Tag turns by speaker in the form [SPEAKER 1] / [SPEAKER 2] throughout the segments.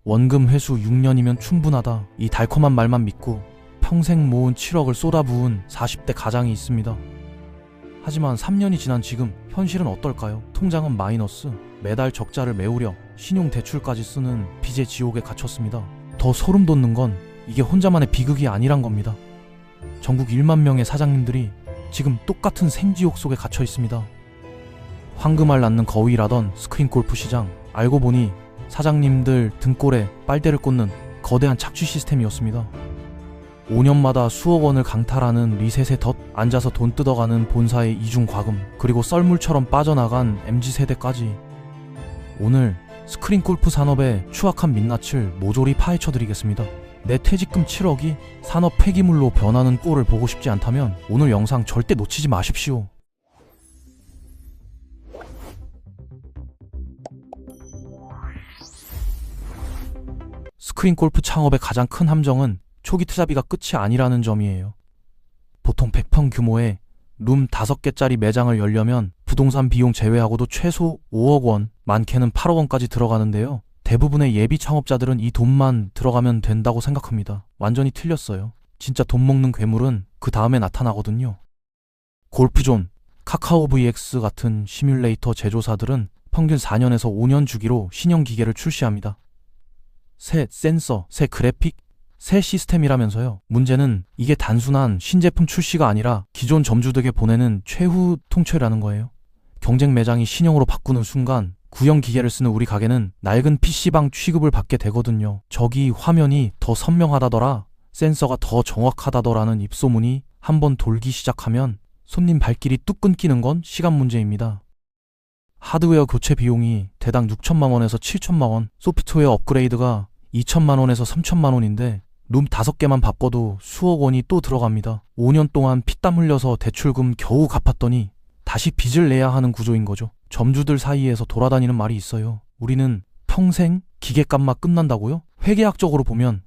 [SPEAKER 1] 원금 회수 6년이면 충분하다. 이 달콤한 말만 믿고 평생 모은 7억을 쏟아부은 40대 가장이 있습니다. 하지만 3년이 지난 지금 현실은 어떨까요? 통장은 마이너스, 매달 적자를 메우려 신용대출까지 쓰는 빚의 지옥에 갇혔습니다. 더 소름 돋는 건 이게 혼자만의 비극이 아니란 겁니다. 전국 1만 명의 사장님들이 지금 똑같은 생지옥 속에 갇혀 있습니다. 황금알 낳는 거위라던 스크린 골프 시장, 알고 보니 사장님들 등골에 빨대를 꽂는 거대한 착취 시스템이었습니다. 5년마다 수억 원을 강탈하는 리셋에 덧 앉아서 돈 뜯어가는 본사의 이중 과금, 그리고 썰물처럼 빠져나간 MZ세대까지. 오늘 스크린 골프 산업의 추악한 민낯을 모조리 파헤쳐드리겠습니다. 내 퇴직금 7억이 산업 폐기물로 변하는 꼴을 보고 싶지 않다면 오늘 영상 절대 놓치지 마십시오. 스크린 골프 창업의 가장 큰 함정은 초기 투자비가 끝이 아니라는 점이에요. 보통 100평 규모의 룸 5개짜리 매장을 열려면 부동산 비용 제외하고도 최소 5억 원, 많게는 8억 원까지 들어가는데요. 대부분의 예비 창업자들은 이 돈만 들어가면 된다고 생각합니다. 완전히 틀렸어요. 진짜 돈 먹는 괴물은 그 다음에 나타나거든요. 골프존, 카카오 VX 같은 시뮬레이터 제조사들은 평균 4년에서 5년 주기로 신형 기계를 출시합니다. 새 센서, 새 그래픽, 새 시스템이라면서요. 문제는 이게 단순한 신제품 출시가 아니라 기존 점주들에게 보내는 최후 통째라는 거예요. 경쟁 매장이 신형으로 바꾸는 순간 구형 기계를 쓰는 우리 가게는 낡은 PC방 취급을 받게 되거든요. 저기 화면이 더 선명하다더라, 센서가 더 정확하다더라는 입소문이 한번 돌기 시작하면 손님 발길이 뚝 끊기는 건 시간 문제입니다. 하드웨어 교체 비용이 대당 6천만 원에서 7천만 원, 소프트웨어 업그레이드가 2천만 원에서 3천만 원인데 룸 5개만 바꿔도 수억 원이 또 들어갑니다. 5년 동안 피땀 흘려서 대출금 겨우 갚았더니 다시 빚을 내야 하는 구조인 거죠. 점주들 사이에서 돌아다니는 말이 있어요. 우리는 평생 기계값만 끝난다고요? 회계학적으로 보면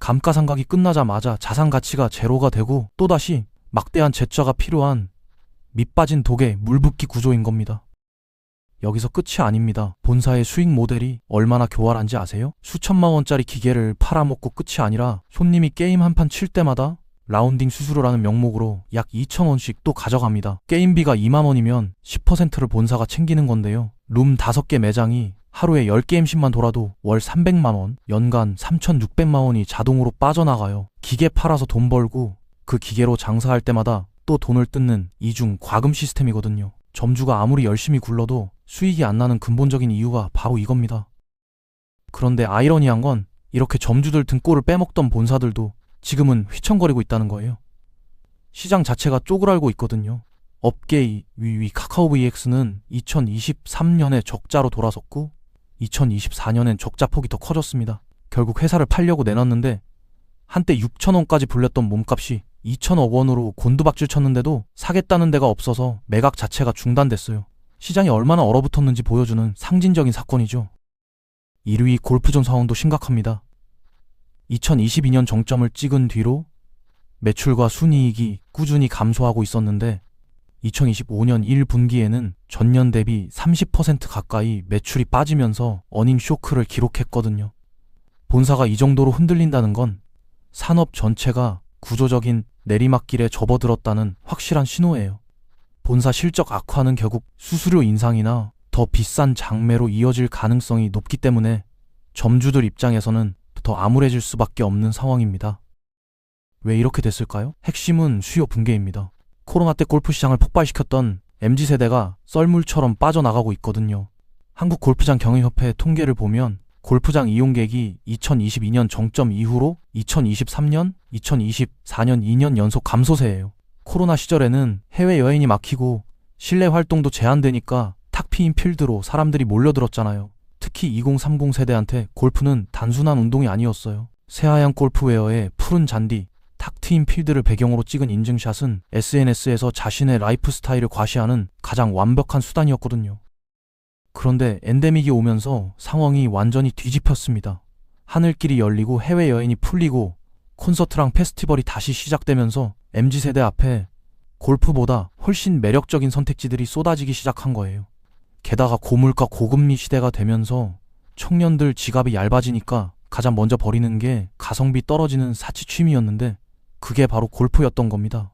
[SPEAKER 1] 감가상각이 끝나자마자 자산 가치가 제로가 되고 또다시 막대한 제자가 필요한 밑빠진 독의 물붓기 구조인 겁니다. 여기서 끝이 아닙니다. 본사의 수익 모델이 얼마나 교활한지 아세요? 수천만 원짜리 기계를 팔아먹고 끝이 아니라 손님이 게임 한 판 칠 때마다 라운딩 수수료라는 명목으로 약 2,000원씩 또 가져갑니다. 게임비가 2만 원이면 10%를 본사가 챙기는 건데요. 룸 5개 매장이 하루에 10게임씩만 돌아도 월 300만 원, 연간 3,600만 원이 자동으로 빠져나가요. 기계 팔아서 돈 벌고 그 기계로 장사할 때마다 또 돈을 뜯는 이중 과금 시스템이거든요. 점주가 아무리 열심히 굴러도 수익이 안 나는 근본적인 이유가 바로 이겁니다. 그런데 아이러니한 건 이렇게 점주들 등골을 빼먹던 본사들도 지금은 휘청거리고 있다는 거예요. 시장 자체가 쪼그라들고 있거든요. 업계의 위위 카카오 VX는 2023년에 적자로 돌아섰고 2024년엔 적자 폭이 더 커졌습니다. 결국 회사를 팔려고 내놨는데 한때 6천원까지 불렸던 몸값이 2천억 원으로 곤두박질 쳤는데도 사겠다는 데가 없어서 매각 자체가 중단됐어요. 시장이 얼마나 얼어붙었는지 보여주는 상징적인 사건이죠. 1위 골프존 상황도 심각합니다. 2022년 정점을 찍은 뒤로 매출과 순이익이 꾸준히 감소하고 있었는데 2025년 1분기에는 전년 대비 30% 가까이 매출이 빠지면서 어닝 쇼크를 기록했거든요. 본사가 이 정도로 흔들린다는 건 산업 전체가 구조적인 내리막길에 접어들었다는 확실한 신호예요. 본사 실적 악화는 결국 수수료 인상이나 더 비싼 장매로 이어질 가능성이 높기 때문에 점주들 입장에서는 더 암울해질 수밖에 없는 상황입니다. 왜 이렇게 됐을까요? 핵심은 수요 붕괴입니다. 코로나 때 골프 시장을 폭발시켰던 MZ세대가 썰물처럼 빠져나가고 있거든요. 한국골프장 경영협회 통계를 보면 골프장 이용객이 2022년 정점 이후로 2023년, 2024년 2년 연속 감소세예요. 코로나 시절에는 해외여행이 막히고 실내 활동도 제한되니까 탁 트인 필드로 사람들이 몰려들었잖아요. 특히 2030 세대한테 골프는 단순한 운동이 아니었어요. 새하얀 골프웨어에 푸른 잔디, 탁 트인 필드를 배경으로 찍은 인증샷은 SNS에서 자신의 라이프 스타일을 과시하는 가장 완벽한 수단이었거든요. 그런데 엔데믹이 오면서 상황이 완전히 뒤집혔습니다. 하늘길이 열리고 해외여행이 풀리고 콘서트랑 페스티벌이 다시 시작되면서 MZ세대 앞에 골프보다 훨씬 매력적인 선택지들이 쏟아지기 시작한 거예요. 게다가 고물가 고금리 시대가 되면서 청년들 지갑이 얇아지니까 가장 먼저 버리는 게 가성비 떨어지는 사치 취미였는데 그게 바로 골프였던 겁니다.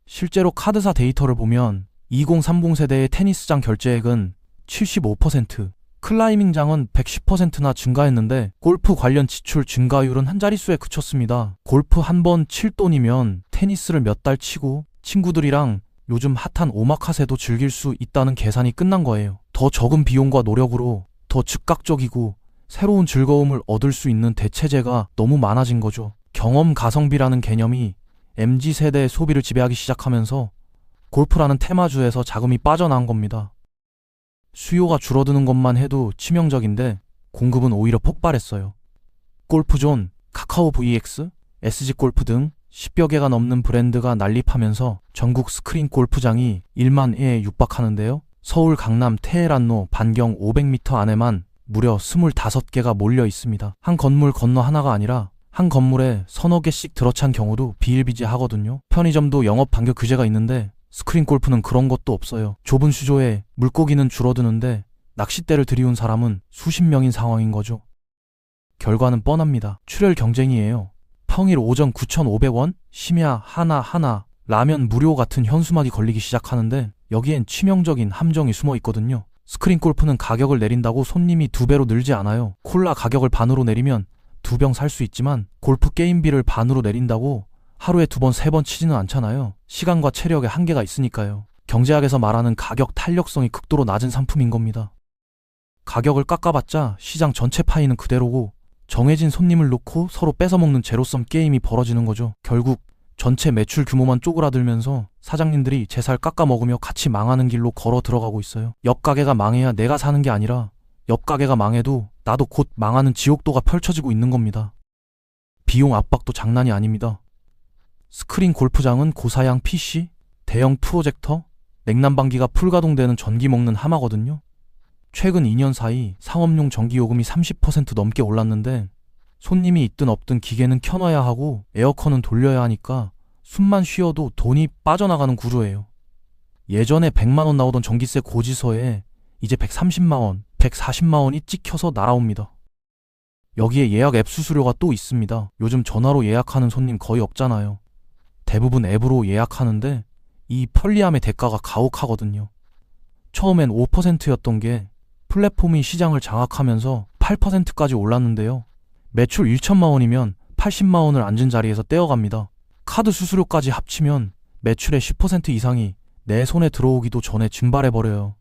[SPEAKER 1] 실제로 카드사 데이터를 보면 2030 세대의 테니스장 결제액은 75%, 클라이밍장은 110%나 증가했는데 골프 관련 지출 증가율은 한 자릿수에 그쳤습니다. 골프 한 번 칠 돈이면 테니스를 몇 달 치고 친구들이랑 요즘 핫한 오마카세도 즐길 수 있다는 계산이 끝난 거예요. 더 적은 비용과 노력으로 더 즉각적이고 새로운 즐거움을 얻을 수 있는 대체제가 너무 많아진 거죠. 경험 가성비라는 개념이 MZ세대의 소비를 지배하기 시작하면서 골프라는 테마주에서 자금이 빠져나온 겁니다. 수요가 줄어드는 것만 해도 치명적인데 공급은 오히려 폭발했어요. 골프존, 카카오 VX, SG골프 등 10여 개가 넘는 브랜드가 난립하면서 전국 스크린 골프장이 1만에 육박하는데요. 서울 강남 테헤란로 반경 500m 안에만 무려 25개가 몰려 있습니다. 한 건물 건너 하나가 아니라 한 건물에 서너 개씩 들어찬 경우도 비일비재하거든요. 편의점도 영업 반경 규제가 있는데 스크린 골프는 그런 것도 없어요. 좁은 수조에 물고기는 줄어드는데 낚싯대를 들이운 사람은 수십 명인 상황인 거죠. 결과는 뻔합니다. 출혈 경쟁이에요. 평일 오전 9,500원, 심야 하나, 라면 무료 같은 현수막이 걸리기 시작하는데 여기엔 치명적인 함정이 숨어 있거든요. 스크린 골프는 가격을 내린다고 손님이 2배로 늘지 않아요. 콜라 가격을 반으로 내리면 2병 살 수 있지만 골프 게임비를 반으로 내린다고 하루에 2번, 3번 치지는 않잖아요. 시간과 체력에 한계가 있으니까요. 경제학에서 말하는 가격 탄력성이 극도로 낮은 상품인 겁니다. 가격을 깎아봤자 시장 전체 파이는 그대로고 정해진 손님을 놓고 서로 뺏어먹는 제로섬 게임이 벌어지는 거죠. 결국 전체 매출 규모만 쪼그라들면서 사장님들이 제 살 깎아먹으며 같이 망하는 길로 걸어 들어가고 있어요. 옆 가게가 망해야 내가 사는 게 아니라 옆 가게가 망해도 나도 곧 망하는 지옥도가 펼쳐지고 있는 겁니다. 비용 압박도 장난이 아닙니다. 스크린 골프장은 고사양 PC, 대형 프로젝터, 냉난방기가 풀가동되는 전기 먹는 하마거든요. 최근 2년 사이 상업용 전기요금이 30% 넘게 올랐는데 손님이 있든 없든 기계는 켜놔야 하고 에어컨은 돌려야 하니까 숨만 쉬어도 돈이 빠져나가는 구조예요. 예전에 100만 원 나오던 전기세 고지서에 이제 130만 원, 140만 원이 찍혀서 날아옵니다. 여기에 예약 앱 수수료가 또 있습니다. 요즘 전화로 예약하는 손님 거의 없잖아요. 대부분 앱으로 예약하는데 이 편리함의 대가가 가혹하거든요. 처음엔 5%였던 게 플랫폼이 시장을 장악하면서 8%까지 올랐는데요. 매출 1천만 원이면 80만 원을 앉은 자리에서 떼어갑니다. 카드 수수료까지 합치면 매출의 10% 이상이 내 손에 들어오기도 전에 증발해버려요.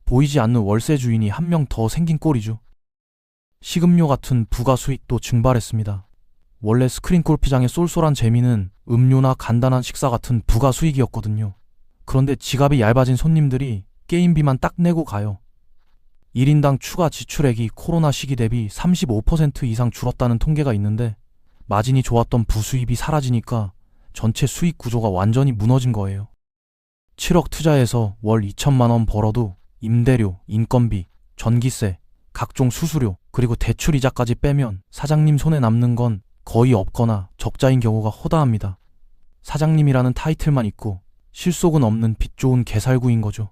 [SPEAKER 1] 보이지 않는 월세 주인이 한 명 더 생긴 꼴이죠. 식음료 같은 부가 수익도 증발했습니다. 원래 스크린 골프장의 쏠쏠한 재미는 음료나 간단한 식사 같은 부가 수익이었거든요. 그런데 지갑이 얇아진 손님들이 게임비만 딱 내고 가요. 1인당 추가 지출액이 코로나 시기 대비 35% 이상 줄었다는 통계가 있는데 마진이 좋았던 부수입이 사라지니까 전체 수익 구조가 완전히 무너진 거예요. 7억 투자해서 월 2천만 원 벌어도 임대료, 인건비, 전기세, 각종 수수료, 그리고 대출 이자까지 빼면 사장님 손에 남는 건 거의 없거나 적자인 경우가 허다합니다. 사장님이라는 타이틀만 있고 실속은 없는 빚 좋은 개살구인 거죠.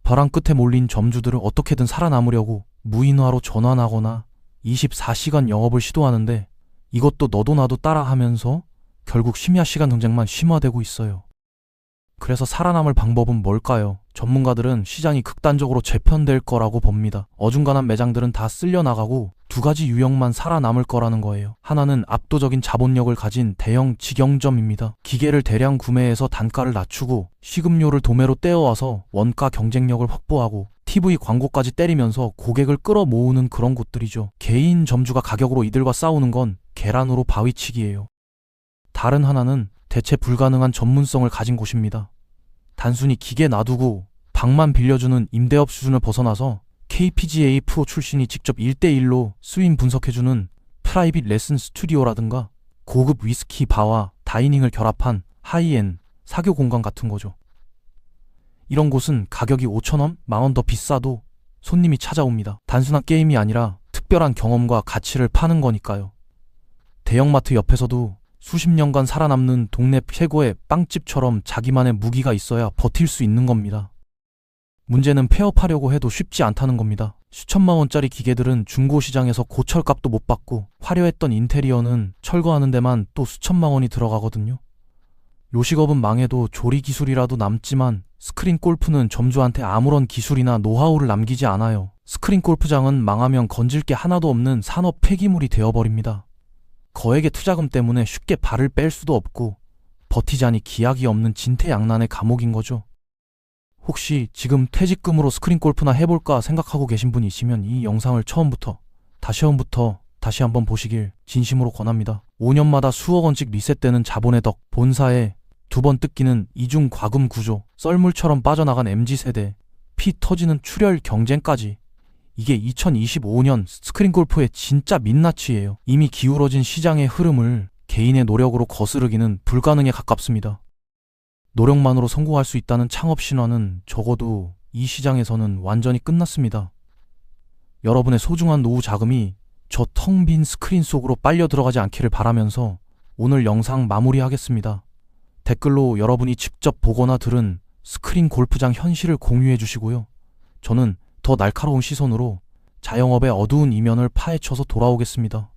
[SPEAKER 1] 벼랑 끝에 몰린 점주들을 어떻게든 살아남으려고 무인화로 전환하거나 24시간 영업을 시도하는데 이것도 너도 나도 따라하면서 결국 심야 시간 경쟁만 심화되고 있어요. 그래서 살아남을 방법은 뭘까요? 전문가들은 시장이 극단적으로 재편될 거라고 봅니다. 어중간한 매장들은 다 쓸려나가고 두 가지 유형만 살아남을 거라는 거예요. 하나는 압도적인 자본력을 가진 대형 직영점입니다. 기계를 대량 구매해서 단가를 낮추고 식음료를 도매로 떼어와서 원가 경쟁력을 확보하고 TV 광고까지 때리면서 고객을 끌어모으는 그런 곳들이죠. 개인 점주가 가격으로 이들과 싸우는 건 계란으로 바위치기예요. 다른 하나는 대체 불가능한 전문성을 가진 곳입니다. 단순히 기계 놔두고 방만 빌려주는 임대업 수준을 벗어나서 KPGA 프로 출신이 직접 1대1로 스윙 분석해주는 프라이빗 레슨 스튜디오라든가 고급 위스키 바와 다이닝을 결합한 하이엔 사교 공간 같은 거죠. 이런 곳은 가격이 5,000원, 10,000원 더 비싸도 손님이 찾아옵니다. 단순한 게임이 아니라 특별한 경험과 가치를 파는 거니까요. 대형마트 옆에서도 수십 년간 살아남는 동네 최고의 빵집처럼 자기만의 무기가 있어야 버틸 수 있는 겁니다. 문제는 폐업하려고 해도 쉽지 않다는 겁니다. 수천만 원짜리 기계들은 중고시장에서 고철값도 못 받고 화려했던 인테리어는 철거하는 데만 또 수천만 원이 들어가거든요. 요식업은 망해도 조리 기술이라도 남지만 스크린 골프는 점주한테 아무런 기술이나 노하우를 남기지 않아요. 스크린 골프장은 망하면 건질 게 하나도 없는 산업 폐기물이 되어버립니다. 거액의 투자금 때문에 쉽게 발을 뺄 수도 없고 버티자니 기약이 없는 진퇴양난의 감옥인 거죠. 혹시 지금 퇴직금으로 스크린 골프나 해볼까 생각하고 계신 분이 있으면 이 영상을 처음부터 다시 한번 보시길 진심으로 권합니다. 5년마다 수억 원씩 리셋되는 자본의 덕, 본사에 두 번 뜯기는 이중 과금 구조, 썰물처럼 빠져나간 MZ세대, 피 터지는 출혈 경쟁까지. 이게 2025년 스크린 골프의 진짜 민낯이에요. 이미 기울어진 시장의 흐름을 개인의 노력으로 거스르기는 불가능에 가깝습니다. 노력만으로 성공할 수 있다는 창업 신화는 적어도 이 시장에서는 완전히 끝났습니다. 여러분의 소중한 노후 자금이 저 텅 빈 스크린 속으로 빨려 들어가지 않기를 바라면서 오늘 영상 마무리하겠습니다. 댓글로 여러분이 직접 보거나 들은 스크린 골프장 현실을 공유해 주시고요. 저는 더 날카로운 시선으로 자영업의 어두운 이면을 파헤쳐서 돌아오겠습니다.